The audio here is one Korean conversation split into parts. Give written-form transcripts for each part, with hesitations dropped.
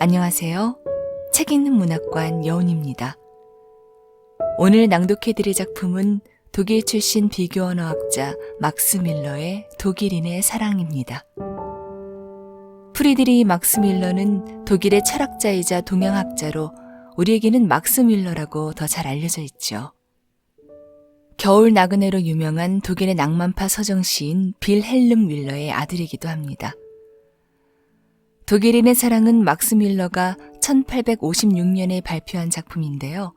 안녕하세요. 책 읽는 문학관 여운입니다. 오늘 낭독해드릴 작품은 독일 출신 비교 언어학자 막스 밀러의 독일인의 사랑입니다. 프리드리히 막스 밀러는 독일의 철학자이자 동양학자로 우리에게는 막스 밀러라고 더 잘 알려져 있죠. 겨울 나그네로 유명한 독일의 낭만파 서정시인 빌헬름 밀러의 아들이기도 합니다. 독일인의 사랑은 막스 밀러가 1856년에 발표한 작품인데요.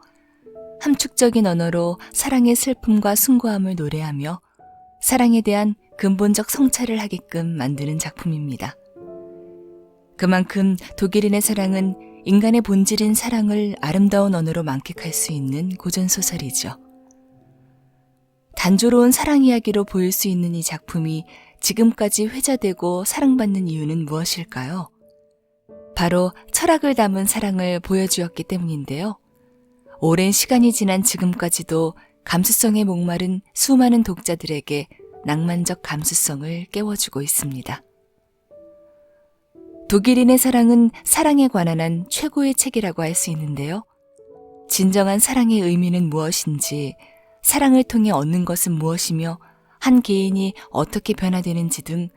함축적인 언어로 사랑의 슬픔과 숭고함을 노래하며 사랑에 대한 근본적 성찰을 하게끔 만드는 작품입니다. 그만큼 독일인의 사랑은 인간의 본질인 사랑을 아름다운 언어로 만끽할 수 있는 고전소설이죠. 단조로운 사랑 이야기로 보일 수 있는 이 작품이 지금까지 회자되고 사랑받는 이유는 무엇일까요? 바로 철학을 담은 사랑을 보여주었기 때문인데요. 오랜 시간이 지난 지금까지도 감수성에 목마른 수많은 독자들에게 낭만적 감수성을 깨워주고 있습니다. 독일인의 사랑은 사랑에 관한 한 최고의 책이라고 할 수 있는데요. 진정한 사랑의 의미는 무엇인지, 사랑을 통해 얻는 것은 무엇이며 한 개인이 어떻게 변화되는지 등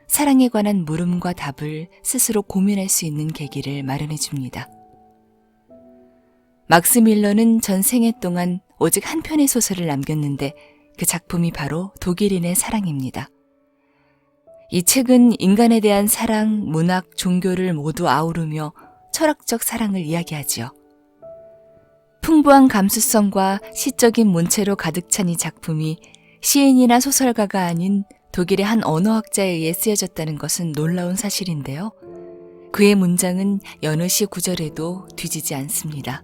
사랑에 관한 물음과 답을 스스로 고민할 수 있는 계기를 마련해 줍니다. 막스 밀러는 전 생애 동안 오직 한 편의 소설을 남겼는데 그 작품이 바로 독일인의 사랑입니다. 이 책은 인간에 대한 사랑, 문학, 종교를 모두 아우르며 철학적 사랑을 이야기하지요. 풍부한 감수성과 시적인 문체로 가득 찬 이 작품이 시인이나 소설가가 아닌 독일의 한 언어학자에 의해 쓰여졌다는 것은 놀라운 사실인데요. 그의 문장은 여느 시 구절에도 뒤지지 않습니다.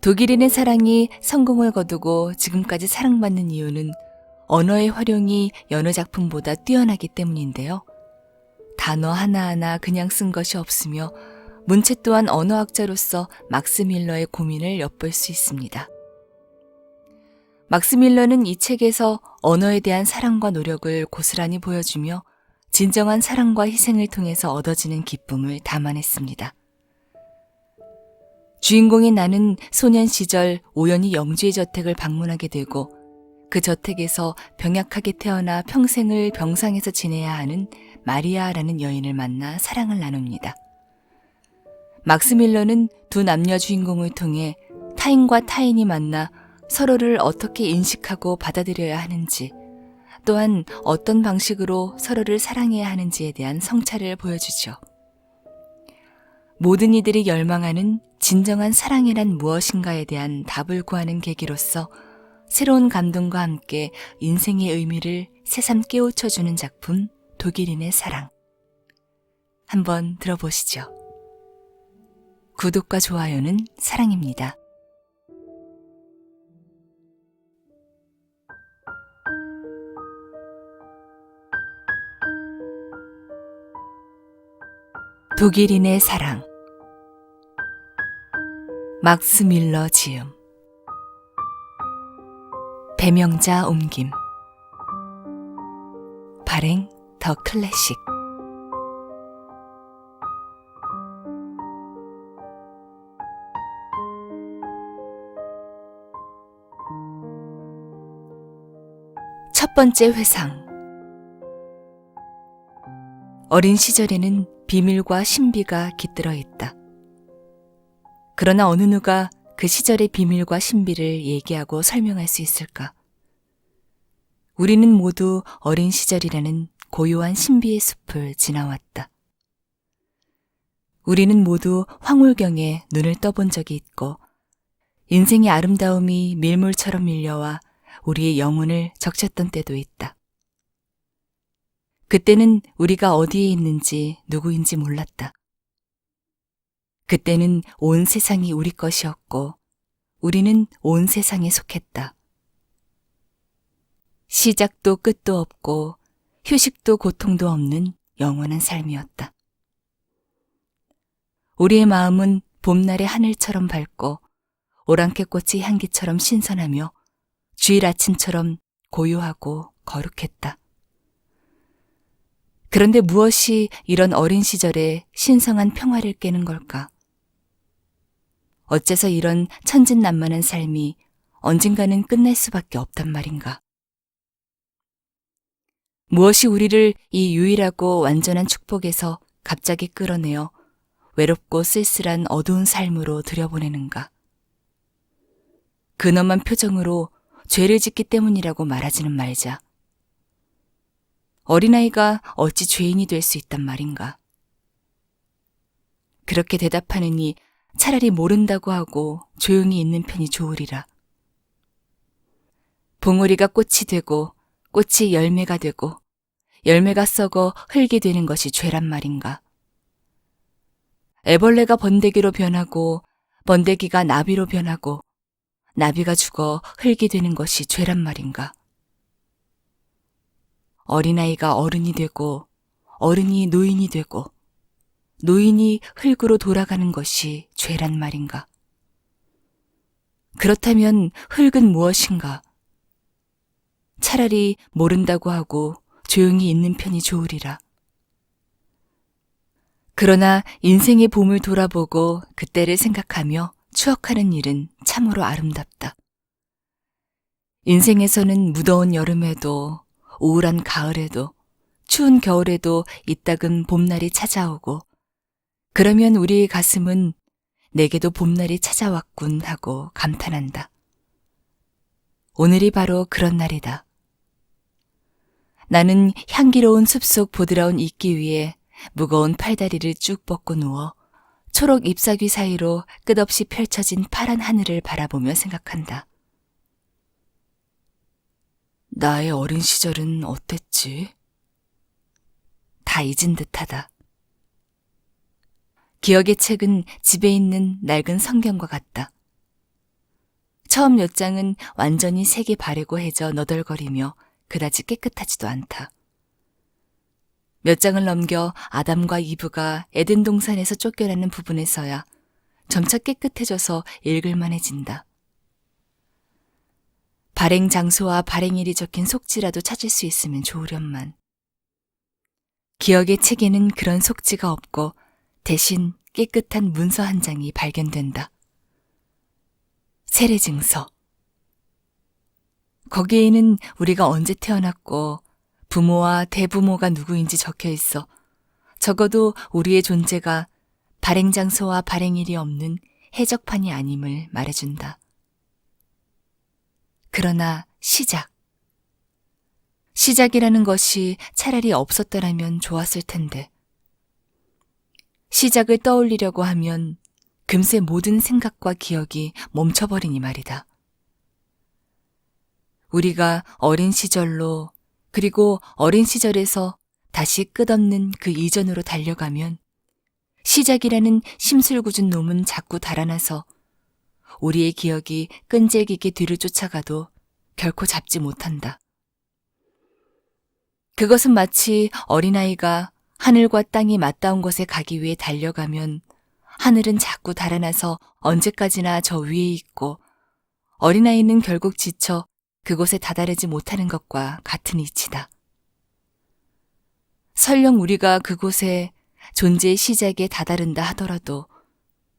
독일인의 사랑이 성공을 거두고 지금까지 사랑받는 이유는 언어의 활용이 여느 작품보다 뛰어나기 때문인데요. 단어 하나하나 그냥 쓴 것이 없으며 문체 또한 언어학자로서 막스 밀러의 고민을 엿볼 수 있습니다. 막스 밀러는 이 책에서 언어에 대한 사랑과 노력을 고스란히 보여주며 진정한 사랑과 희생을 통해서 얻어지는 기쁨을 담아냈습니다. 주인공인 나는 소년 시절 우연히 영주의 저택을 방문하게 되고 그 저택에서 병약하게 태어나 평생을 병상에서 지내야 하는 마리아라는 여인을 만나 사랑을 나눕니다. 막스 밀러는 두 남녀 주인공을 통해 타인과 타인이 만나 서로를 어떻게 인식하고 받아들여야 하는지, 또한 어떤 방식으로 서로를 사랑해야 하는지에 대한 성찰을 보여주죠. 모든 이들이 열망하는 진정한 사랑이란 무엇인가에 대한 답을 구하는 계기로서 새로운 감동과 함께 인생의 의미를 새삼 깨우쳐주는 작품 독일인의 사랑. 한번 들어보시죠. 구독과 좋아요는 사랑입니다. 독일인의 사랑. 막스 밀러 지음. 배명자 옮김. 발행 더 클래식. 첫 번째 회상. 어린 시절에는 비밀과 신비가 깃들어 있다. 그러나 어느 누가 그 시절의 비밀과 신비를 얘기하고 설명할 수 있을까? 우리는 모두 어린 시절이라는 고요한 신비의 숲을 지나왔다. 우리는 모두 황홀경에 눈을 떠본 적이 있고 인생의 아름다움이 밀물처럼 밀려와 우리의 영혼을 적셨던 때도 있다. 그때는 우리가 어디에 있는지 누구인지 몰랐다. 그때는 온 세상이 우리 것이었고 우리는 온 세상에 속했다. 시작도 끝도 없고 휴식도 고통도 없는 영원한 삶이었다. 우리의 마음은 봄날의 하늘처럼 밝고 오랑캐꽃의 향기처럼 신선하며 주일 아침처럼 고요하고 거룩했다. 그런데 무엇이 이런 어린 시절에 신성한 평화를 깨는 걸까? 어째서 이런 천진난만한 삶이 언젠가는 끝날 수밖에 없단 말인가? 무엇이 우리를 이 유일하고 완전한 축복에서 갑자기 끌어내어 외롭고 쓸쓸한 어두운 삶으로 들여보내는가? 근엄한 표정으로 죄를 짓기 때문이라고 말하지는 말자. 어린아이가 어찌 죄인이 될 수 있단 말인가? 그렇게 대답하느니 차라리 모른다고 하고 조용히 있는 편이 좋으리라. 봉우리가 꽃이 되고 꽃이 열매가 되고 열매가 썩어 흙이 되는 것이 죄란 말인가? 애벌레가 번데기로 변하고 번데기가 나비로 변하고 나비가 죽어 흙이 되는 것이 죄란 말인가? 어린아이가 어른이 되고 어른이 노인이 되고 노인이 흙으로 돌아가는 것이 죄란 말인가? 그렇다면 흙은 무엇인가? 차라리 모른다고 하고 조용히 있는 편이 좋으리라. 그러나 인생의 봄을 돌아보고 그때를 생각하며 추억하는 일은 참으로 아름답다. 인생에서는 무더운 여름에도 우울한 가을에도 추운 겨울에도 이따금 봄날이 찾아오고 그러면 우리의 가슴은 내게도 봄날이 찾아왔군 하고 감탄한다. 오늘이 바로 그런 날이다. 나는 향기로운 숲속 보드라운 이끼 위에 무거운 팔다리를 쭉 뻗고 누워 초록 잎사귀 사이로 끝없이 펼쳐진 파란 하늘을 바라보며 생각한다. 나의 어린 시절은 어땠지? 다 잊은 듯하다. 기억의 책은 집에 있는 낡은 성경과 같다. 처음 몇 장은 완전히 색이 바래고 해져 너덜거리며 그다지 깨끗하지도 않다. 몇 장을 넘겨 아담과 이브가 에덴 동산에서 쫓겨나는 부분에서야 점차 깨끗해져서 읽을만해진다. 발행 장소와 발행일이 적힌 속지라도 찾을 수 있으면 좋으련만. 기억의 책에는 그런 속지가 없고 대신 깨끗한 문서 한 장이 발견된다. 세례증서. 거기에는 우리가 언제 태어났고 부모와 대부모가 누구인지 적혀 있어 적어도 우리의 존재가 발행 장소와 발행일이 없는 해적판이 아님을 말해준다. 그러나 시작. 시작이라는 것이 차라리 없었더라면 좋았을 텐데. 시작을 떠올리려고 하면 금세 모든 생각과 기억이 멈춰버리니 말이다. 우리가 어린 시절로 그리고 어린 시절에서 다시 끝없는 그 이전으로 달려가면 시작이라는 심술궂은 놈은 자꾸 달아나서 우리의 기억이 끈질기게 뒤를 쫓아가도 결코 잡지 못한다. 그것은 마치 어린아이가 하늘과 땅이 맞닿은 곳에 가기 위해 달려가면 하늘은 자꾸 달아나서 언제까지나 저 위에 있고 어린아이는 결국 지쳐 그곳에 다다르지 못하는 것과 같은 이치다. 설령 우리가 그곳에 존재의 시작에 다다른다 하더라도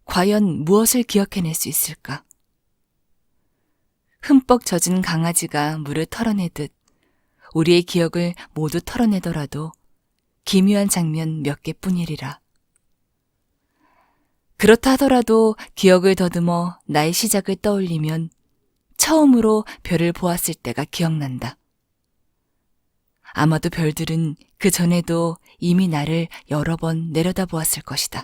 과연 무엇을 기억해낼 수 있을까? 흠뻑 젖은 강아지가 물을 털어내듯 우리의 기억을 모두 털어내더라도 기묘한 장면 몇 개뿐이리라. 그렇다 하더라도 기억을 더듬어 나의 시작을 떠올리면 처음으로 별을 보았을 때가 기억난다. 아마도 별들은 그 전에도 이미 나를 여러 번 내려다보았을 것이다.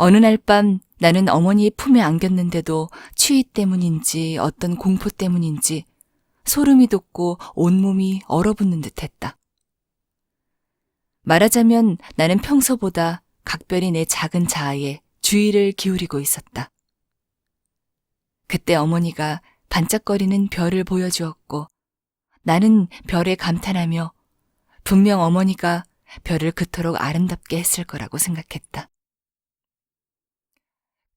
어느 날 밤 나는 어머니의 품에 안겼는데도 추위 때문인지 어떤 공포 때문인지 소름이 돋고 온몸이 얼어붙는 듯했다. 말하자면 나는 평소보다 각별히 내 작은 자아에 주의를 기울이고 있었다. 그때 어머니가 반짝거리는 별을 보여주었고 나는 별에 감탄하며 분명 어머니가 별을 그토록 아름답게 했을 거라고 생각했다.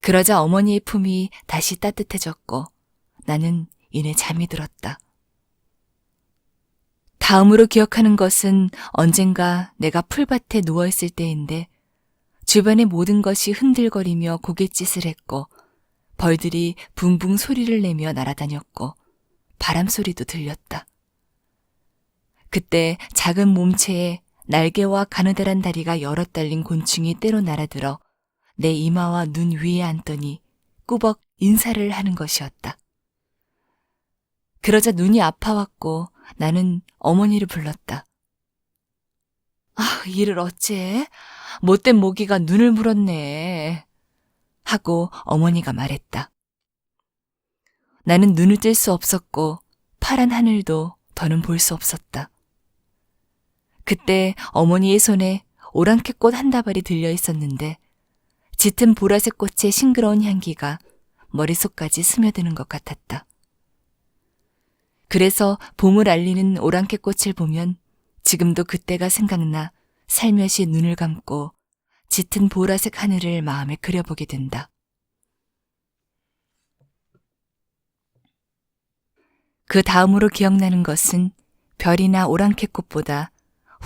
그러자 어머니의 품이 다시 따뜻해졌고 나는 이내 잠이 들었다. 다음으로 기억하는 것은 언젠가 내가 풀밭에 누워있을 때인데 주변의 모든 것이 흔들거리며 고갯짓을 했고 벌들이 붕붕 소리를 내며 날아다녔고 바람 소리도 들렸다. 그때 작은 몸체에 날개와 가느다란 다리가 여럿 달린 곤충이 때로 날아들어 내 이마와 눈 위에 앉더니 꾸벅 인사를 하는 것이었다. 그러자 눈이 아파왔고 나는 어머니를 불렀다. 이를 어째? 못된 모기가 눈을 물었네. 하고 어머니가 말했다. 나는 눈을 뜰 수 없었고 파란 하늘도 더는 볼 수 없었다. 그때 어머니의 손에 오랑캐꽃 한 다발이 들려 있었는데 짙은 보라색 꽃의 싱그러운 향기가 머릿속까지 스며드는 것 같았다. 그래서 봄을 알리는 오랑캐꽃을 보면 지금도 그때가 생각나 살며시 눈을 감고 짙은 보라색 하늘을 마음에 그려보게 된다. 그 다음으로 기억나는 것은 별이나 오랑캐꽃보다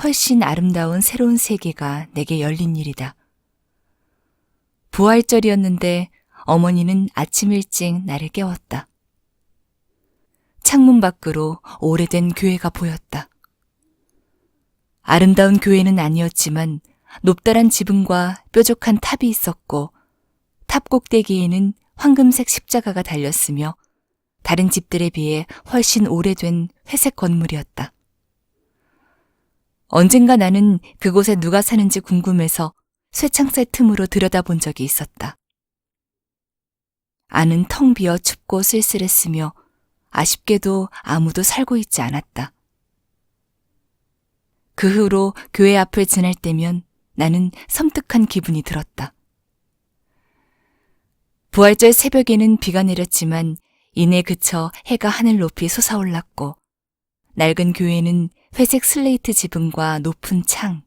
훨씬 아름다운 새로운 세계가 내게 열린 일이다. 부활절이었는데 어머니는 아침 일찍 나를 깨웠다. 창문 밖으로 오래된 교회가 보였다. 아름다운 교회는 아니었지만 높다란 지붕과 뾰족한 탑이 있었고 탑 꼭대기에는 황금색 십자가가 달렸으며 다른 집들에 비해 훨씬 오래된 회색 건물이었다. 언젠가 나는 그곳에 누가 사는지 궁금해서 쇠창살 틈으로 들여다본 적이 있었다. 안은 텅 비어 춥고 쓸쓸했으며 아쉽게도 아무도 살고 있지 않았다. 그 후로 교회 앞을 지날 때면 나는 섬뜩한 기분이 들었다. 부활절 새벽에는 비가 내렸지만 이내 그쳐 해가 하늘 높이 솟아올랐고 낡은 교회는 회색 슬레이트 지붕과 높은 창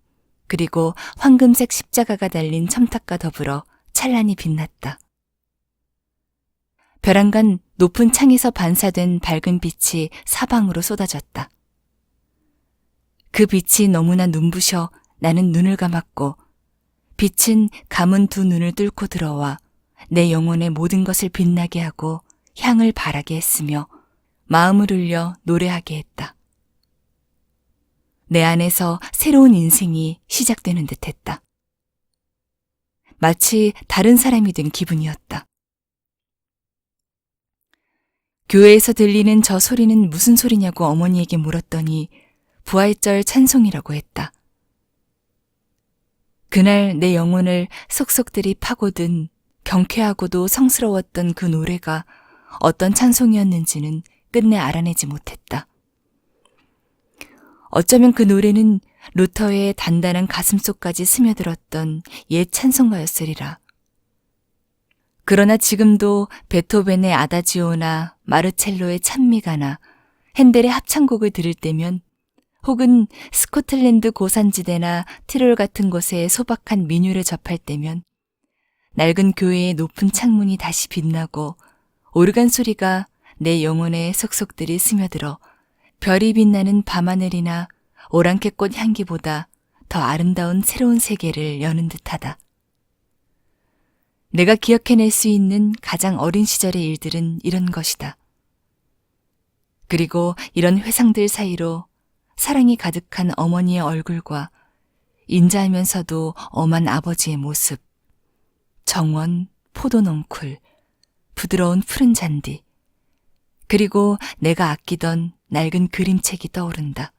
그리고 황금색 십자가가 달린 첨탑과 더불어 찬란히 빛났다. 벼랑간 높은 창에서 반사된 밝은 빛이 사방으로 쏟아졌다. 그 빛이 너무나 눈부셔 나는 눈을 감았고 빛은 감은 두 눈을 뚫고 들어와 내 영혼의 모든 것을 빛나게 하고 향을 바라게 했으며 마음을 울려 노래하게 했다. 내 안에서 새로운 인생이 시작되는 듯했다. 마치 다른 사람이 된 기분이었다. 교회에서 들리는 저 소리는 무슨 소리냐고 어머니에게 물었더니 부활절 찬송이라고 했다. 그날 내 영혼을 속속들이 파고든 경쾌하고도 성스러웠던 그 노래가 어떤 찬송이었는지는 끝내 알아내지 못했다. 어쩌면 그 노래는 루터의 단단한 가슴속까지 스며들었던 옛 찬송가였으리라. 그러나 지금도 베토벤의 아다지오나 마르첼로의 찬미가나 핸델의 합창곡을 들을 때면 혹은 스코틀랜드 고산지대나 티롤 같은 곳에 소박한 민요를 접할 때면 낡은 교회의 높은 창문이 다시 빛나고 오르간 소리가 내 영혼의 속속들이 스며들어 별이 빛나는 밤하늘이나 오랑캐꽃 향기보다 더 아름다운 새로운 세계를 여는 듯하다. 내가 기억해낼 수 있는 가장 어린 시절의 일들은 이런 것이다. 그리고 이런 회상들 사이로 사랑이 가득한 어머니의 얼굴과 인자하면서도 엄한 아버지의 모습, 정원, 포도넝쿨, 부드러운 푸른 잔디, 그리고 내가 아끼던 낡은 그림책이 떠오른다.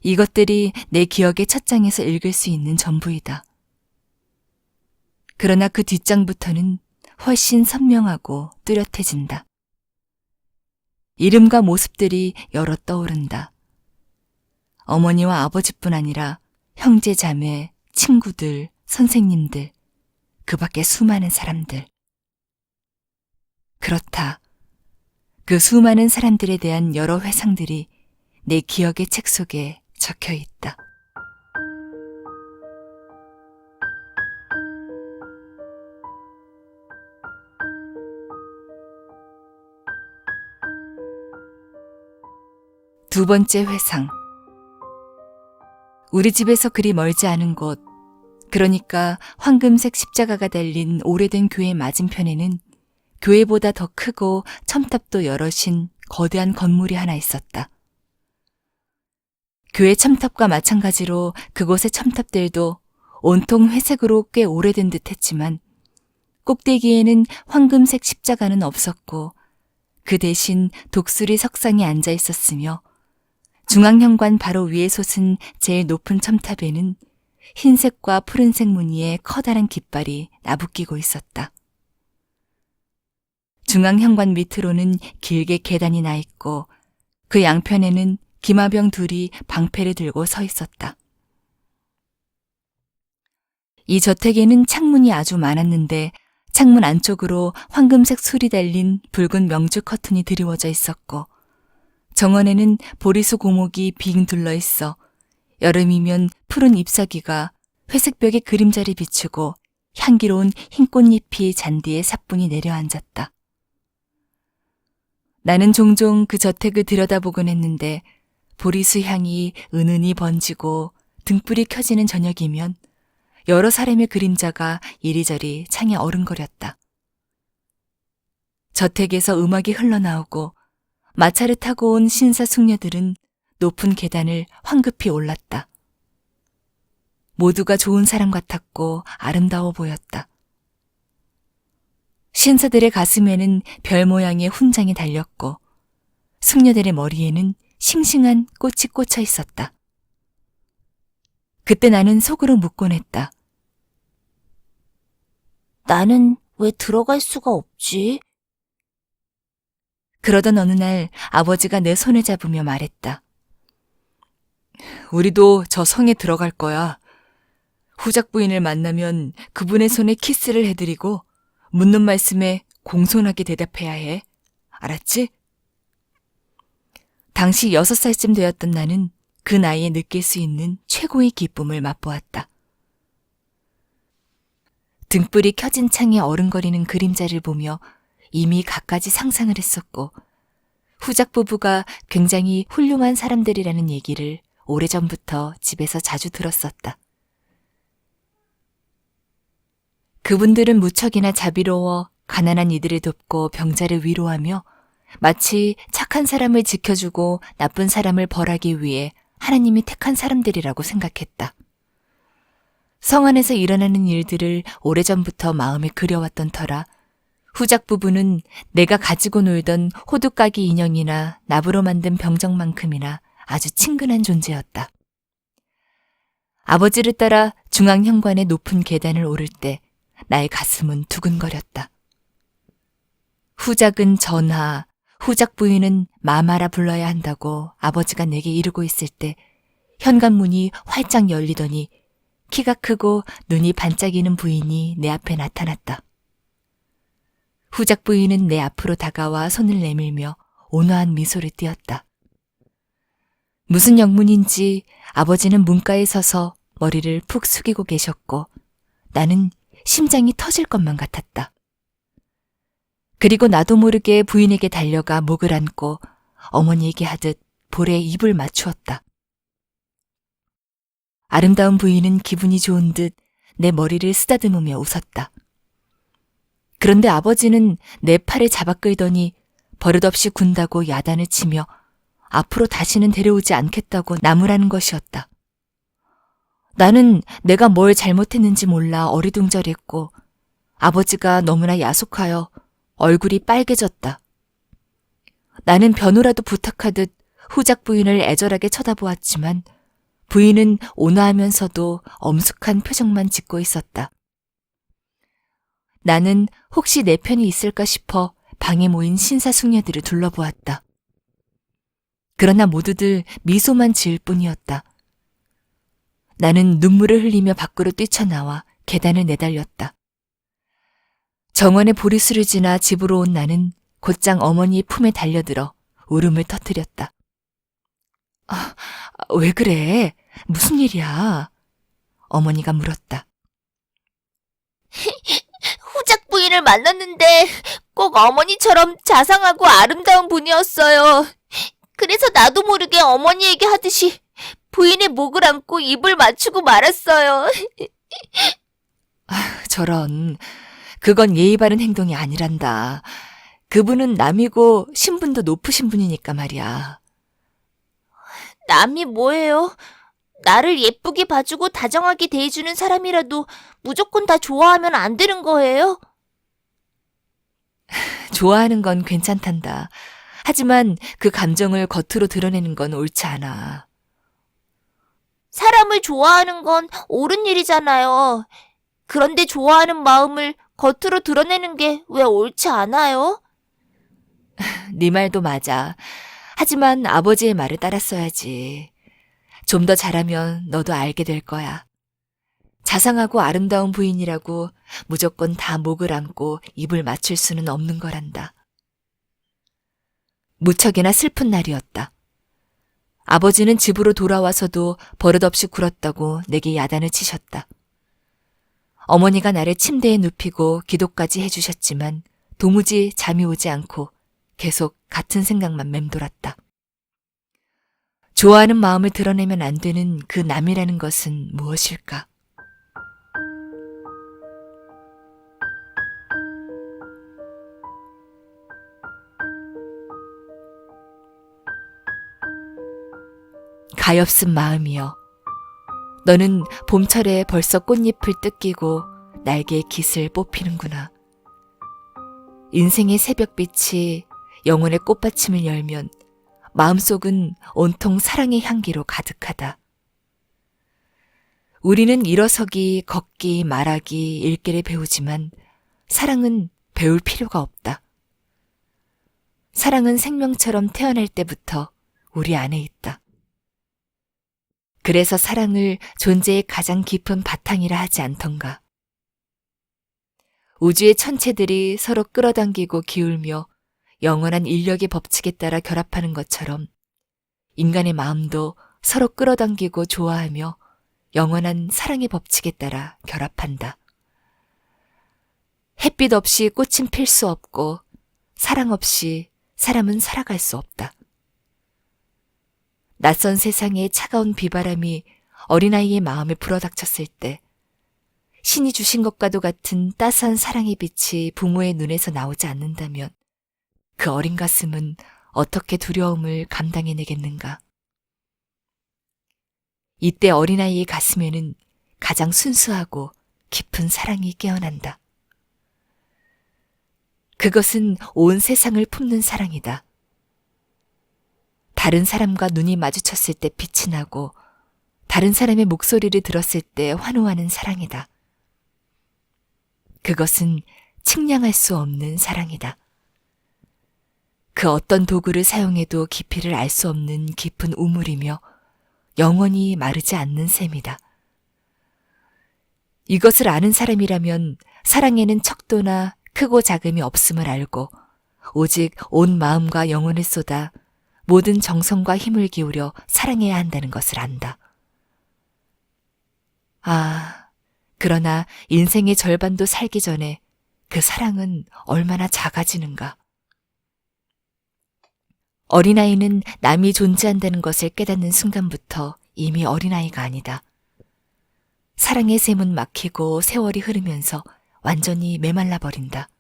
이것들이 내 기억의 첫 장에서 읽을 수 있는 전부이다. 그러나 그 뒷장부터는 훨씬 선명하고 뚜렷해진다. 이름과 모습들이 여러 떠오른다. 어머니와 아버지뿐 아니라 형제 자매, 친구들, 선생님들, 그 밖에 수많은 사람들. 그렇다. 그 수많은 사람들에 대한 여러 회상들이 내 기억의 책 속에 적혀 있다. 두 번째 회상. 우리 집에서 그리 멀지 않은 곳, 그러니까 황금색 십자가가 달린 오래된 교회 맞은편에는 교회보다 더 크고 첨탑도 여럿인 거대한 건물이 하나 있었다. 교회 첨탑과 마찬가지로 그곳의 첨탑들도 온통 회색으로 꽤 오래된 듯 했지만 꼭대기에는 황금색 십자가는 없었고 그 대신 독수리 석상이 앉아 있었으며 중앙현관 바로 위에 솟은 제일 높은 첨탑에는 흰색과 푸른색 무늬의 커다란 깃발이 나부끼고 있었다. 중앙현관 밑으로는 길게 계단이 나 있고 그 양편에는 기마병 둘이 방패를 들고 서 있었다. 이 저택에는 창문이 아주 많았는데 창문 안쪽으로 황금색 술이 달린 붉은 명주 커튼이 드리워져 있었고 정원에는 보리수 고목이 빙 둘러 있어 여름이면 푸른 잎사귀가 회색 벽에 그림자를 비추고 향기로운 흰 꽃잎이 잔디에 사뿐히 내려앉았다. 나는 종종 그 저택을 들여다보곤 했는데 보리수 향이 은은히 번지고 등불이 켜지는 저녁이면 여러 사람의 그림자가 이리저리 창에 어른거렸다. 저택에서 음악이 흘러나오고 마차를 타고 온 신사 숙녀들은 높은 계단을 황급히 올랐다. 모두가 좋은 사람 같았고 아름다워 보였다. 신사들의 가슴에는 별 모양의 훈장이 달렸고 숙녀들의 머리에는 싱싱한 꽃이 꽂혀 있었다. 그때 나는 속으로 묻곤 했다. 나는 왜 들어갈 수가 없지? 그러던 어느 날 아버지가 내 손을 잡으며 말했다. 우리도 저 성에 들어갈 거야. 후작 부인을 만나면 그분의 손에 키스를 해드리고 묻는 말씀에 공손하게 대답해야 해. 알았지? 당시 6살쯤 되었던 나는 그 나이에 느낄 수 있는 최고의 기쁨을 맛보았다. 등불이 켜진 창에 어른거리는 그림자를 보며 이미 갖가지 상상을 했었고 후작 부부가 굉장히 훌륭한 사람들이라는 얘기를 오래전부터 집에서 자주 들었었다. 그분들은 무척이나 자비로워 가난한 이들을 돕고 병자를 위로하며 마치 착한 사람을 지켜주고 나쁜 사람을 벌하기 위해 하나님이 택한 사람들이라고 생각했다. 성 안에서 일어나는 일들을 오래전부터 마음에 그려왔던 터라 후작 부부는 내가 가지고 놀던 호두까기 인형이나 나무로 만든 병정만큼이나 아주 친근한 존재였다. 아버지를 따라 중앙현관의 높은 계단을 오를 때 나의 가슴은 두근거렸다. 후작은 전하, 후작 부인은 마마라 불러야 한다고 아버지가 내게 이르고 있을 때 현관문이 활짝 열리더니 키가 크고 눈이 반짝이는 부인이 내 앞에 나타났다. 후작 부인은 내 앞으로 다가와 손을 내밀며 온화한 미소를 띄었다. 무슨 영문인지 아버지는 문가에 서서 머리를 푹 숙이고 계셨고 나는 심장이 터질 것만 같았다. 그리고 나도 모르게 부인에게 달려가 목을 안고 어머니에게 하듯 볼에 입을 맞추었다. 아름다운 부인은 기분이 좋은 듯 내 머리를 쓰다듬으며 웃었다. 그런데 아버지는 내 팔을 잡아 끌더니 버릇없이 군다고 야단을 치며 앞으로 다시는 데려오지 않겠다고 나무라는 것이었다. 나는 내가 뭘 잘못했는지 몰라 어리둥절했고 아버지가 너무나 야속하여 얼굴이 빨개졌다. 나는 변호라도 부탁하듯 후작 부인을 애절하게 쳐다보았지만 부인은 온화하면서도 엄숙한 표정만 짓고 있었다. 나는 혹시 내 편이 있을까 싶어 방에 모인 신사 숙녀들을 둘러보았다. 그러나 모두들 미소만 지을 뿐이었다. 나는 눈물을 흘리며 밖으로 뛰쳐나와 계단을 내달렸다. 정원의 보리수를 지나 집으로 온 나는 곧장 어머니의 품에 달려들어 울음을 터뜨렸다. 왜 그래? 무슨 일이야? 어머니가 물었다. 후작 부인을 만났는데 꼭 어머니처럼 자상하고 아름다운 분이었어요. 그래서 나도 모르게 어머니 얘기하듯이 부인의 목을 안고 입을 맞추고 말았어요. 저런, 그건 예의 바른 행동이 아니란다. 그분은 남이고 신분도 높으신 분이니까 말이야. 남이 뭐예요? 나를 예쁘게 봐주고 다정하게 대해주는 사람이라도 무조건 다 좋아하면 안 되는 거예요? 좋아하는 건 괜찮단다. 하지만 그 감정을 겉으로 드러내는 건 옳지 않아. 사람을 좋아하는 건 옳은 일이잖아요. 그런데 좋아하는 마음을 겉으로 드러내는 게 왜 옳지 않아요? 네 말도 맞아. 하지만 아버지의 말을 따랐어야지. 좀 더 잘하면 너도 알게 될 거야. 자상하고 아름다운 부인이라고 무조건 다 목을 안고 입을 맞출 수는 없는 거란다. 무척이나 슬픈 날이었다. 아버지는 집으로 돌아와서도 버릇없이 굴었다고 내게 야단을 치셨다. 어머니가 나를 침대에 눕히고 기도까지 해주셨지만 도무지 잠이 오지 않고 계속 같은 생각만 맴돌았다. 좋아하는 마음을 드러내면 안 되는 그 남이라는 것은 무엇일까? 가엾은 마음이여. 너는 봄철에 벌써 꽃잎을 뜯기고 날개에 깃을 뽑히는구나. 인생의 새벽빛이 영혼의 꽃받침을 열면 마음속은 온통 사랑의 향기로 가득하다. 우리는 일어서기, 걷기, 말하기, 읽기를 배우지만 사랑은 배울 필요가 없다. 사랑은 생명처럼 태어날 때부터 우리 안에 있다. 그래서 사랑을 존재의 가장 깊은 바탕이라 하지 않던가. 우주의 천체들이 서로 끌어당기고 기울며 영원한 인력의 법칙에 따라 결합하는 것처럼 인간의 마음도 서로 끌어당기고 좋아하며 영원한 사랑의 법칙에 따라 결합한다. 햇빛 없이 꽃은 필 수 없고 사랑 없이 사람은 살아갈 수 없다. 낯선 세상에 차가운 비바람이 어린아이의 마음에 불어닥쳤을 때 신이 주신 것과도 같은 따스한 사랑의 빛이 부모의 눈에서 나오지 않는다면 그 어린 가슴은 어떻게 두려움을 감당해내겠는가. 이때 어린아이의 가슴에는 가장 순수하고 깊은 사랑이 깨어난다. 그것은 온 세상을 품는 사랑이다. 다른 사람과 눈이 마주쳤을 때 빛이 나고 다른 사람의 목소리를 들었을 때 환호하는 사랑이다. 그것은 측량할 수 없는 사랑이다. 그 어떤 도구를 사용해도 깊이를 알 수 없는 깊은 우물이며 영원히 마르지 않는 샘이다. 이것을 아는 사람이라면 사랑에는 척도나 크고 작음이 없음을 알고 오직 온 마음과 영혼을 쏟아 모든 정성과 힘을 기울여 사랑해야 한다는 것을 안다. 그러나 인생의 절반도 살기 전에 그 사랑은 얼마나 작아지는가. 어린아이는 남이 존재한다는 것을 깨닫는 순간부터 이미 어린아이가 아니다. 사랑의 샘은 막히고 세월이 흐르면서 완전히 메말라 버린다.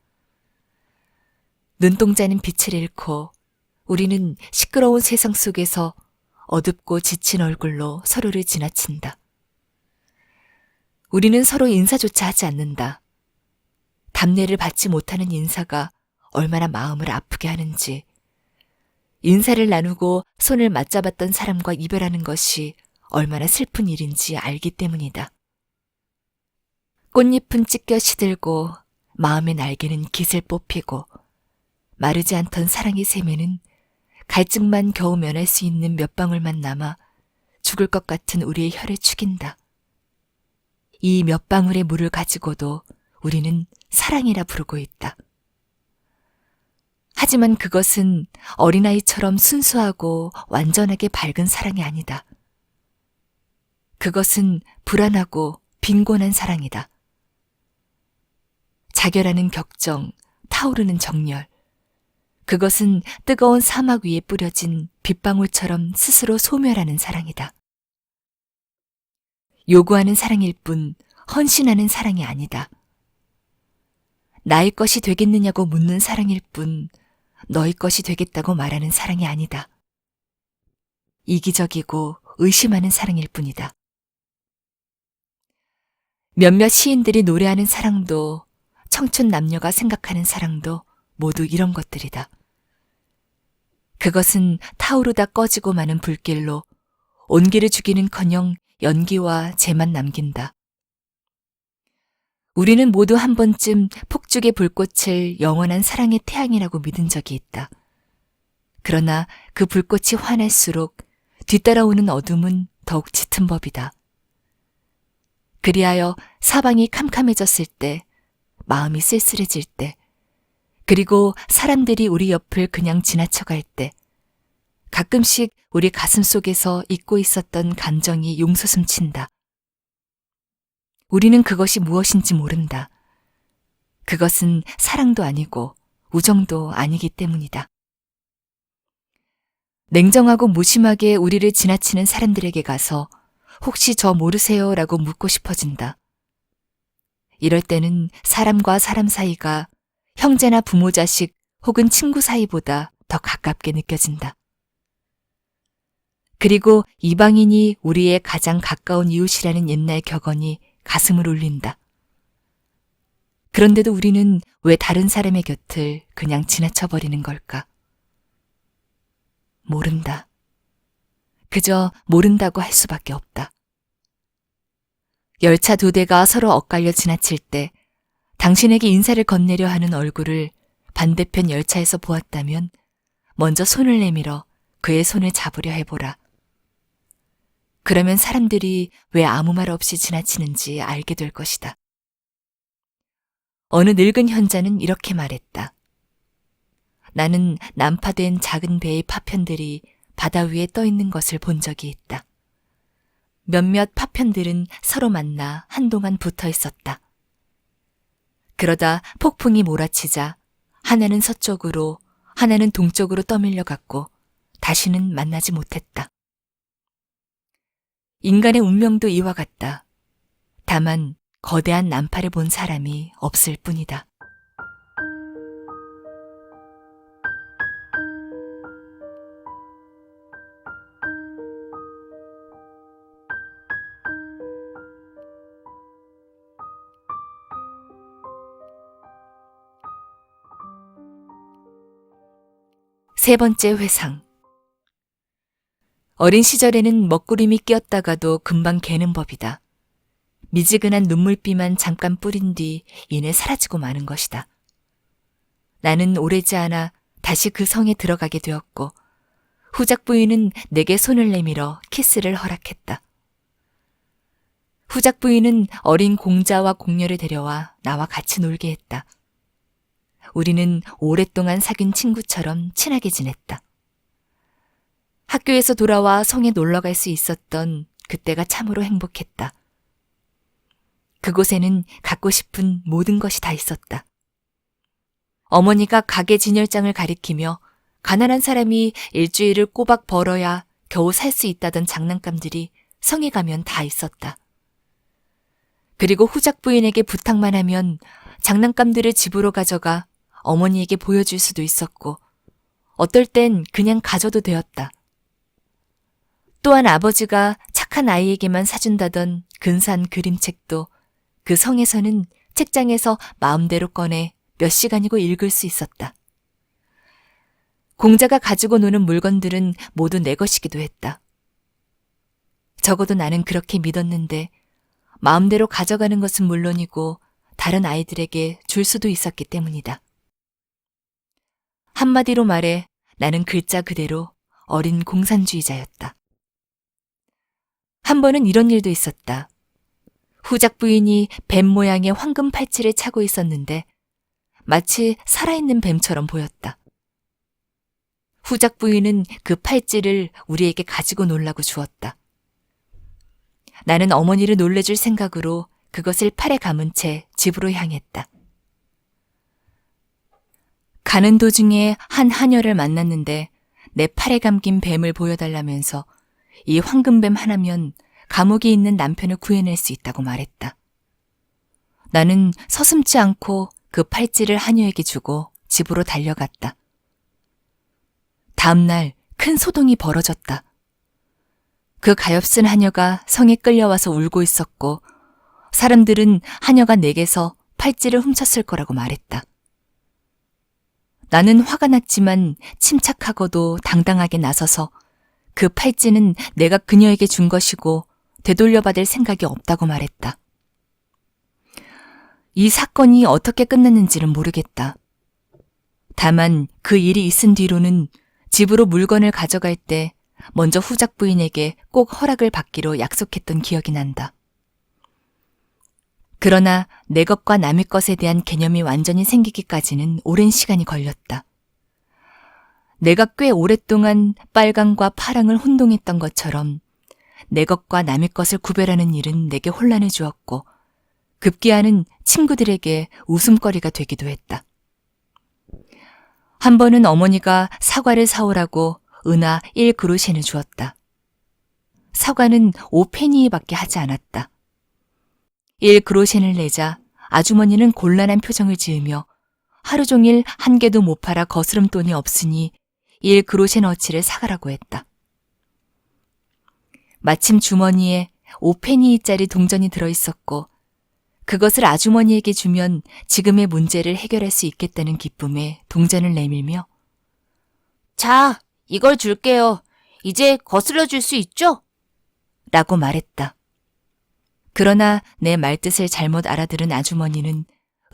눈동자는 빛을 잃고 우리는 시끄러운 세상 속에서 어둡고 지친 얼굴로 서로를 지나친다. 우리는 서로 인사조차 하지 않는다. 답례를 받지 못하는 인사가 얼마나 마음을 아프게 하는지, 인사를 나누고 손을 맞잡았던 사람과 이별하는 것이 얼마나 슬픈 일인지 알기 때문이다. 꽃잎은 찢겨 시들고 마음의 날개는 깃을 뽑히고 마르지 않던 사랑의 샘에는 갈증만 겨우 면할 수 있는 몇 방울만 남아 죽을 것 같은 우리의 혀를 축인다. 이 몇 방울의 물을 가지고도 우리는 사랑이라 부르고 있다. 하지만 그것은 어린아이처럼 순수하고 완전하게 밝은 사랑이 아니다. 그것은 불안하고 빈곤한 사랑이다. 자결하는 격정, 타오르는 정열, 그것은 뜨거운 사막 위에 뿌려진 빗방울처럼 스스로 소멸하는 사랑이다. 요구하는 사랑일 뿐 헌신하는 사랑이 아니다. 나의 것이 되겠느냐고 묻는 사랑일 뿐 너의 것이 되겠다고 말하는 사랑이 아니다. 이기적이고 의심하는 사랑일 뿐이다. 몇몇 시인들이 노래하는 사랑도 청춘 남녀가 생각하는 사랑도 모두 이런 것들이다. 그것은 타오르다 꺼지고 마는 불길로 온기를 주기는커녕 연기와 재만 남긴다. 우리는 모두 한 번쯤 폭죽의 불꽃을 영원한 사랑의 태양이라고 믿은 적이 있다. 그러나 그 불꽃이 환할수록 뒤따라오는 어둠은 더욱 짙은 법이다. 그리하여 사방이 캄캄해졌을 때, 마음이 쓸쓸해질 때, 그리고 사람들이 우리 옆을 그냥 지나쳐갈 때, 가끔씩 우리 가슴 속에서 잊고 있었던 감정이 용솟음친다. 우리는 그것이 무엇인지 모른다. 그것은 사랑도 아니고 우정도 아니기 때문이다. 냉정하고 무심하게 우리를 지나치는 사람들에게 가서 혹시 저 모르세요? 라고 묻고 싶어진다. 이럴 때는 사람과 사람 사이가 형제나 부모 자식 혹은 친구 사이보다 더 가깝게 느껴진다. 그리고 이방인이 우리의 가장 가까운 이웃이라는 옛날 격언이 가슴을 울린다. 그런데도 우리는 왜 다른 사람의 곁을 그냥 지나쳐버리는 걸까? 모른다. 그저 모른다고 할 수밖에 없다. 열차 두 대가 서로 엇갈려 지나칠 때 당신에게 인사를 건네려 하는 얼굴을 반대편 열차에서 보았다면 먼저 손을 내밀어 그의 손을 잡으려 해보라. 그러면 사람들이 왜 아무 말 없이 지나치는지 알게 될 것이다. 어느 늙은 현자는 이렇게 말했다. 나는 난파된 작은 배의 파편들이 바다 위에 떠 있는 것을 본 적이 있다. 몇몇 파편들은 서로 만나 한동안 붙어 있었다. 그러다 폭풍이 몰아치자 하나는 서쪽으로, 하나는 동쪽으로 떠밀려 갔고 다시는 만나지 못했다. 인간의 운명도 이와 같다. 다만 거대한 난파를 본 사람이 없을 뿐이다. 세 번째 회상. 어린 시절에는 먹구름이 끼었다가도 금방 개는 법이다. 미지근한 눈물비만 잠깐 뿌린 뒤 이내 사라지고 마는 것이다. 나는 오래지 않아 다시 그 성에 들어가게 되었고 후작 부인은 내게 손을 내밀어 키스를 허락했다. 후작 부인은 어린 공자와 공녀를 데려와 나와 같이 놀게 했다. 우리는 오랫동안 사귄 친구처럼 친하게 지냈다. 학교에서 돌아와 성에 놀러 갈 수 있었던 그때가 참으로 행복했다. 그곳에는 갖고 싶은 모든 것이 다 있었다. 어머니가 가게 진열장을 가리키며 가난한 사람이 일주일을 꼬박 벌어야 겨우 살 수 있다던 장난감들이 성에 가면 다 있었다. 그리고 후작 부인에게 부탁만 하면 장난감들을 집으로 가져가 어머니에게 보여줄 수도 있었고 어떨 땐 그냥 가져도 되었다. 또한 아버지가 착한 아이에게만 사준다던 근사한 그림책도 그 성에서는 책장에서 마음대로 꺼내 몇 시간이고 읽을 수 있었다. 공자가 가지고 노는 물건들은 모두 내 것이기도 했다. 적어도 나는 그렇게 믿었는데 마음대로 가져가는 것은 물론이고 다른 아이들에게 줄 수도 있었기 때문이다. 한마디로 말해 나는 글자 그대로 어린 공산주의자였다. 한 번은 이런 일도 있었다. 후작 부인이 뱀 모양의 황금 팔찌를 차고 있었는데 마치 살아있는 뱀처럼 보였다. 후작 부인은 그 팔찌를 우리에게 가지고 놀라고 주었다. 나는 어머니를 놀래줄 생각으로 그것을 팔에 감은 채 집으로 향했다. 가는 도중에 한 하녀를 만났는데 내 팔에 감긴 뱀을 보여달라면서 이 황금뱀 하나면 감옥에 있는 남편을 구해낼 수 있다고 말했다. 나는 서슴지 않고 그 팔찌를 하녀에게 주고 집으로 달려갔다. 다음 날 큰 소동이 벌어졌다. 그 가엾은 하녀가 성에 끌려와서 울고 있었고 사람들은 하녀가 내게서 팔찌를 훔쳤을 거라고 말했다. 나는 화가 났지만 침착하고도 당당하게 나서서 그 팔찌는 내가 그녀에게 준 것이고 되돌려받을 생각이 없다고 말했다. 이 사건이 어떻게 끝났는지는 모르겠다. 다만 그 일이 있은 뒤로는 집으로 물건을 가져갈 때 먼저 후작 부인에게 꼭 허락을 받기로 약속했던 기억이 난다. 그러나 내 것과 남의 것에 대한 개념이 완전히 생기기까지는 오랜 시간이 걸렸다. 내가 꽤 오랫동안 빨강과 파랑을 혼동했던 것처럼 내 것과 남의 것을 구별하는 일은 내게 혼란을 주었고 급기야는 친구들에게 웃음거리가 되기도 했다. 한 번은 어머니가 사과를 사오라고 은하 1그로신을 주었다. 사과는 5페니밖에 하지 않았다. 1그로신을 내자 아주머니는 곤란한 표정을 지으며 하루 종일 한 개도 못 팔아 거스름 돈이 없으니 1그로신 어치를 사가라고 했다. 마침 주머니에 5페니짜리 동전이 들어있었고 그것을 아주머니에게 주면 지금의 문제를 해결할 수 있겠다는 기쁨에 동전을 내밀며 자, 이걸 줄게요. 이제 거슬러 줄 수 있죠? 라고 말했다. 그러나 내 말뜻을 잘못 알아들은 아주머니는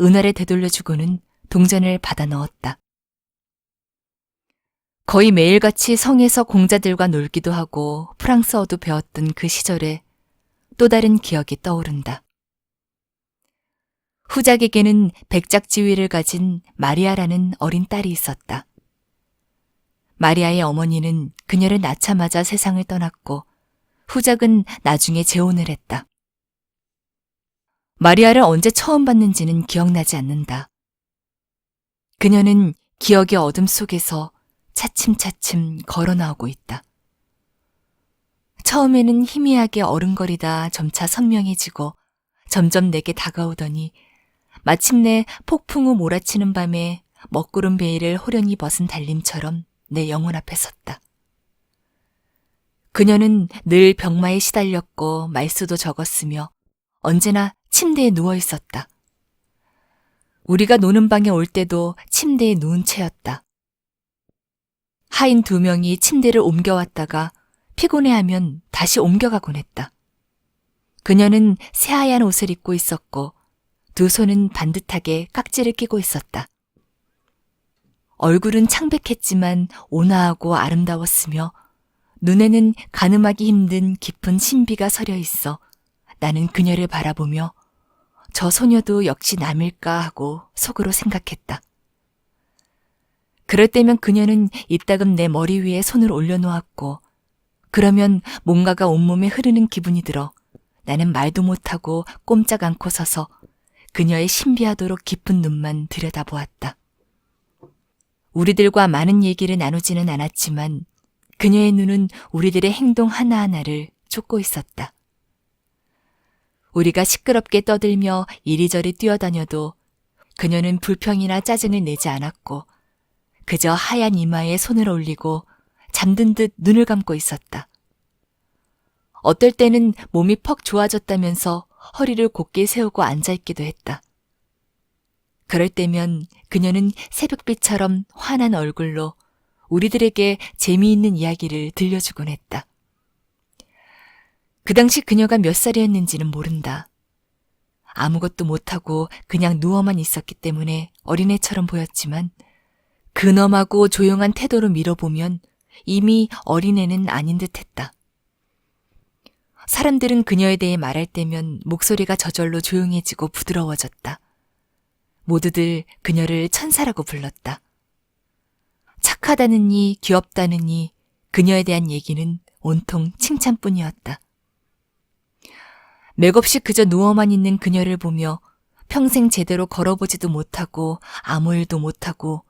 은화를 되돌려주고는 동전을 받아 넣었다. 거의 매일같이 성에서 공자들과 놀기도 하고 프랑스어도 배웠던 그 시절에 또 다른 기억이 떠오른다. 후작에게는 백작지위를 가진 마리아라는 어린 딸이 있었다. 마리아의 어머니는 그녀를 낳자마자 세상을 떠났고 후작은 나중에 재혼을 했다. 마리아를 언제 처음 봤는지는 기억나지 않는다. 그녀는 기억의 어둠 속에서 차츰차츰 걸어 나오고 있다. 처음에는 희미하게 어른거리다 점차 선명해지고 점점 내게 다가오더니 마침내 폭풍 후 몰아치는 밤에 먹구름 베일을 호련히 벗은 달림처럼 내 영혼 앞에 섰다. 그녀는 늘 병마에 시달렸고 말수도 적었으며 언제나 침대에 누워 있었다. 우리가 노는 방에 올 때도 침대에 누운 채였다. 하인 2명이 침대를 옮겨왔다가 피곤해하면 다시 옮겨가곤 했다. 그녀는 새하얀 옷을 입고 있었고 2 손은 반듯하게 깍지를 끼고 있었다. 얼굴은 창백했지만 온화하고 아름다웠으며 눈에는 가늠하기 힘든 깊은 신비가 서려 있어 나는 그녀를 바라보며 저 소녀도 역시 남일까 하고 속으로 생각했다. 그럴 때면 그녀는 이따금 내 머리 위에 손을 올려놓았고 그러면 뭔가가 온몸에 흐르는 기분이 들어 나는 말도 못하고 꼼짝 않고 서서 그녀의 신비하도록 깊은 눈만 들여다보았다. 우리들과 많은 얘기를 나누지는 않았지만 그녀의 눈은 우리들의 행동 하나하나를 쫓고 있었다. 우리가 시끄럽게 떠들며 이리저리 뛰어다녀도 그녀는 불평이나 짜증을 내지 않았고 그저 하얀 이마에 손을 올리고 잠든 듯 눈을 감고 있었다. 어떨 때는 몸이 퍽 좋아졌다면서 허리를 곧게 세우고 앉아있기도 했다. 그럴 때면 그녀는 새벽빛처럼 환한 얼굴로 우리들에게 재미있는 이야기를 들려주곤 했다. 그 당시 그녀가 몇 살이었는지는 모른다. 아무것도 못하고 그냥 누워만 있었기 때문에 어린애처럼 보였지만 근엄하고 조용한 태도로 밀어보면 이미 어린애는 아닌 듯했다. 사람들은 그녀에 대해 말할 때면 목소리가 저절로 조용해지고 부드러워졌다. 모두들 그녀를 천사라고 불렀다. 착하다느니 귀엽다느니 그녀에 대한 얘기는 온통 칭찬뿐이었다. 맥없이 그저 누워만 있는 그녀를 보며 평생 제대로 걸어보지도 못하고 아무 일도 못하고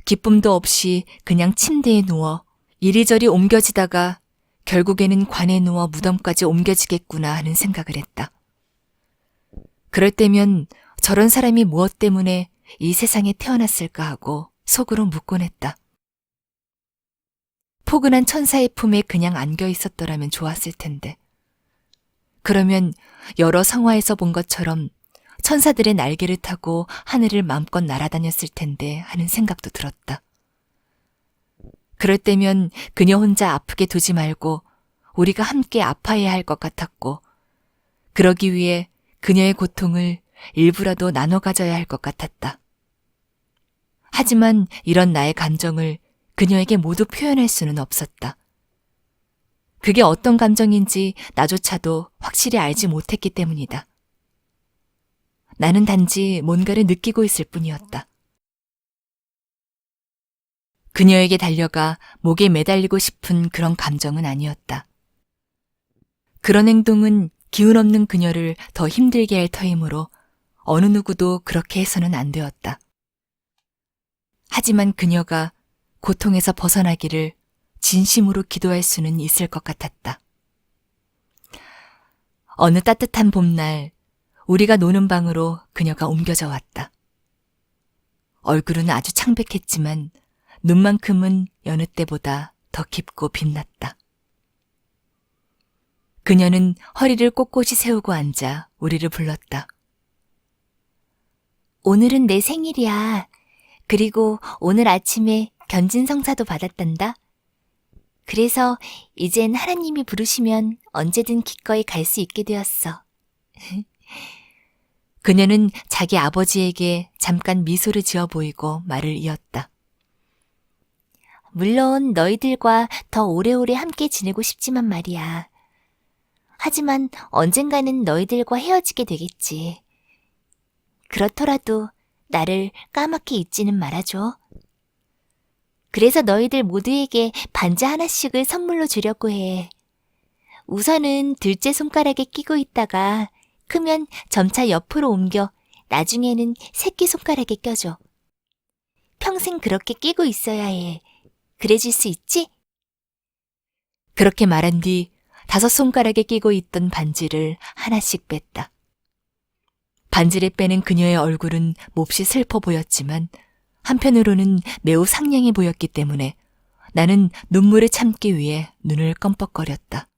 기쁨도 없이 그냥 침대에 누워 이리저리 옮겨지다가 결국에는 관에 누워 무덤까지 옮겨지겠구나 하는 생각을 했다. 그럴 때면 저런 사람이 무엇 때문에 이 세상에 태어났을까 하고 속으로 묻곤 했다. 포근한 천사의 품에 그냥 안겨 있었더라면 좋았을 텐데. 그러면 여러 성화에서 본 것처럼 천사들의 날개를 타고 하늘을 마음껏 날아다녔을 텐데 하는 생각도 들었다. 그럴 때면 그녀 혼자 아프게 두지 말고 우리가 함께 아파해야 할 것 같았고, 그러기 위해 그녀의 고통을 일부라도 나눠 가져야 할 것 같았다. 하지만 이런 나의 감정을 그녀에게 모두 표현할 수는 없었다. 그게 어떤 감정인지 나조차도 확실히 알지 못했기 때문이다. 나는 단지 뭔가를 느끼고 있을 뿐이었다. 그녀에게 달려가 목에 매달리고 싶은 그런 감정은 아니었다. 그런 행동은 기운 없는 그녀를 더 힘들게 할 터이므로 어느 누구도 그렇게 해서는 안 되었다. 하지만 그녀가 고통에서 벗어나기를 진심으로 기도할 수는 있을 것 같았다. 어느 따뜻한 봄날, 우리가 노는 방으로 그녀가 옮겨져 왔다. 얼굴은 아주 창백했지만 눈만큼은 여느 때보다 더 깊고 빛났다. 그녀는 허리를 꼿꼿이 세우고 앉아 우리를 불렀다. 오늘은 내 생일이야. 그리고 오늘 아침에 견진성사도 받았단다. 그래서 이젠 하나님이 부르시면 언제든 기꺼이 갈 수 있게 되었어. 그녀는 자기 아버지에게 잠깐 미소를 지어 보이고 말을 이었다. 물론 너희들과 더 오래오래 함께 지내고 싶지만 말이야. 하지만 언젠가는 너희들과 헤어지게 되겠지. 그렇더라도 나를 까맣게 잊지는 말아줘. 그래서 너희들 모두에게 반지 하나씩을 선물로 주려고 해. 우선은 둘째 손가락에 끼고 있다가 크면 점차 옆으로 옮겨 나중에는 새끼 손가락에 껴줘. 평생 그렇게 끼고 있어야 해. 그래줄 수 있지? 그렇게 말한 뒤 5손가락에 끼고 있던 반지를 하나씩 뺐다. 반지를 빼는 그녀의 얼굴은 몹시 슬퍼 보였지만 한편으로는 매우 상냥해 보였기 때문에 나는 눈물을 참기 위해 눈을 껌뻑거렸다.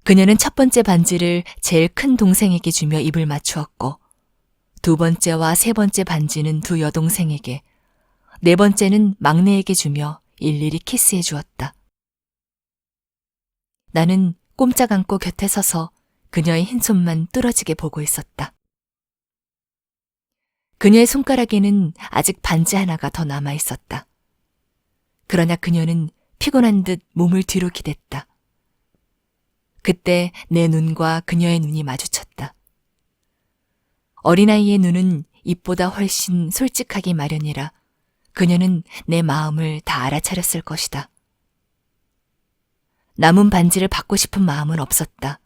그녀는 첫 번째 반지를 제일 큰 동생에게 주며 입을 맞추었고, 두 번째와 세 번째 반지는 두 여동생에게, 네 번째는 막내에게 주며 일일이 키스해 주었다. 나는 꼼짝 않고 곁에 서서 그녀의 흰 손만 뚫어지게 보고 있었다. 그녀의 손가락에는 아직 반지 하나가 더 남아 있었다. 그러나 그녀는 피곤한 듯 몸을 뒤로 기댔다. 그때 내 눈과 그녀의 눈이 마주쳤다. 어린아이의 눈은 입보다 훨씬 솔직하기 마련이라 그녀는 내 마음을 다 알아차렸을 것이다. 남은 반지를 받고 싶은 마음은 없었다.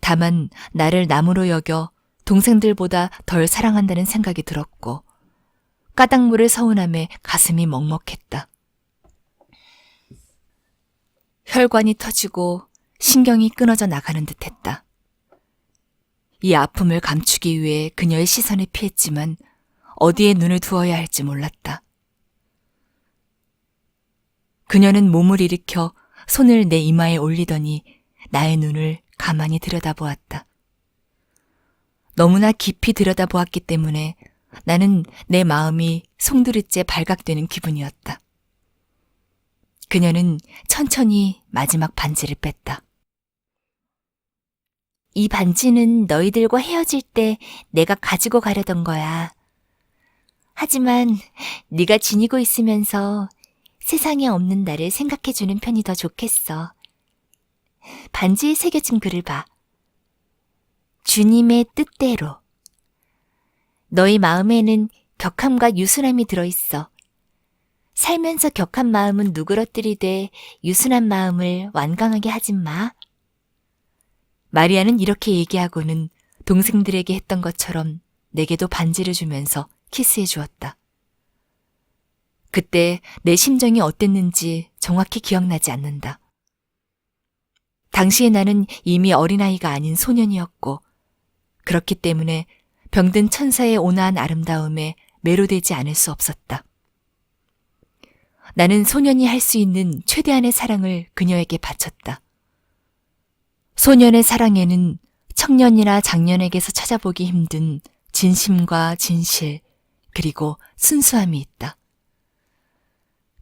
다만 나를 남으로 여겨 동생들보다 덜 사랑한다는 생각이 들었고 까닭물을 서운함에 가슴이 먹먹했다. 혈관이 터지고 신경이 끊어져 나가는 듯했다. 이 아픔을 감추기 위해 그녀의 시선을 피했지만 어디에 눈을 두어야 할지 몰랐다. 그녀는 몸을 일으켜 손을 내 이마에 올리더니 나의 눈을 가만히 들여다보았다. 너무나 깊이 들여다보았기 때문에 나는 내 마음이 송두리째 발각되는 기분이었다. 그녀는 천천히 마지막 반지를 뺐다. 이 반지는 너희들과 헤어질 때 내가 가지고 가려던 거야. 하지만 네가 지니고 있으면서 세상에 없는 나를 생각해주는 편이 더 좋겠어. 반지에 새겨진 글을 봐. 주님의 뜻대로. 너희 마음에는 격함과 유순함이 들어있어. 살면서 격한 마음은 누그러뜨리되 유순한 마음을 완강하게 하진 마. 마리아는 이렇게 얘기하고는 동생들에게 했던 것처럼 내게도 반지를 주면서 키스해 주었다. 그때 내 심정이 어땠는지 정확히 기억나지 않는다. 당시에 나는 이미 어린아이가 아닌 소년이었고 그렇기 때문에 병든 천사의 온화한 아름다움에 매료되지 않을 수 없었다. 나는 소년이 할 수 있는 최대한의 사랑을 그녀에게 바쳤다. 소년의 사랑에는 청년이나 장년에게서 찾아보기 힘든 진심과 진실, 그리고 순수함이 있다.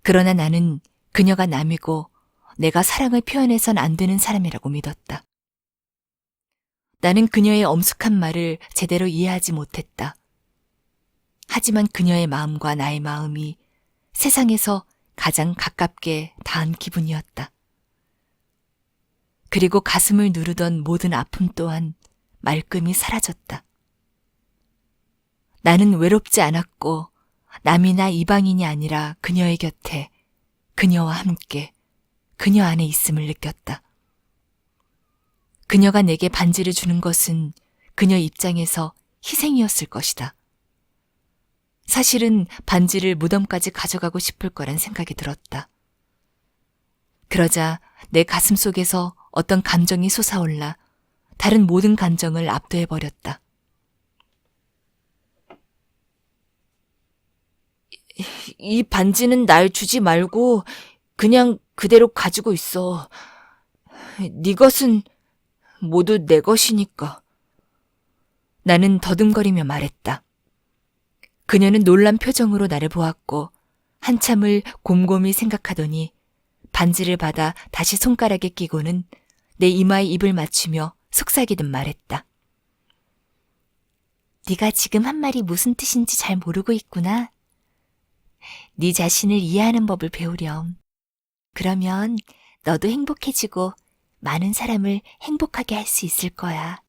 그러나 나는 그녀가 남이고 내가 사랑을 표현해선 안 되는 사람이라고 믿었다. 나는 그녀의 엄숙한 말을 제대로 이해하지 못했다. 하지만 그녀의 마음과 나의 마음이 세상에서 가장 가깝게 닿은 기분이었다. 그리고 가슴을 누르던 모든 아픔 또한 말끔히 사라졌다. 나는 외롭지 않았고 남이나 이방인이 아니라 그녀의 곁에, 그녀와 함께, 그녀 안에 있음을 느꼈다. 그녀가 내게 반지를 주는 것은 그녀 입장에서 희생이었을 것이다. 사실은 반지를 무덤까지 가져가고 싶을 거란 생각이 들었다. 그러자 내 가슴 속에서 어떤 감정이 솟아올라 다른 모든 감정을 압도해버렸다. 이 반지는 날 주지 말고 그냥 그대로 가지고 있어. 네 것은 모두 내 것이니까. 나는 더듬거리며 말했다. 그녀는 놀란 표정으로 나를 보았고 한참을 곰곰이 생각하더니 반지를 받아 다시 손가락에 끼고는 내 이마에 입을 맞추며 속삭이듯 말했다. 네가 지금 한 말이 무슨 뜻인지 잘 모르고 있구나. 네 자신을 이해하는 법을 배우렴. 그러면 너도 행복해지고 많은 사람을 행복하게 할 수 있을 거야.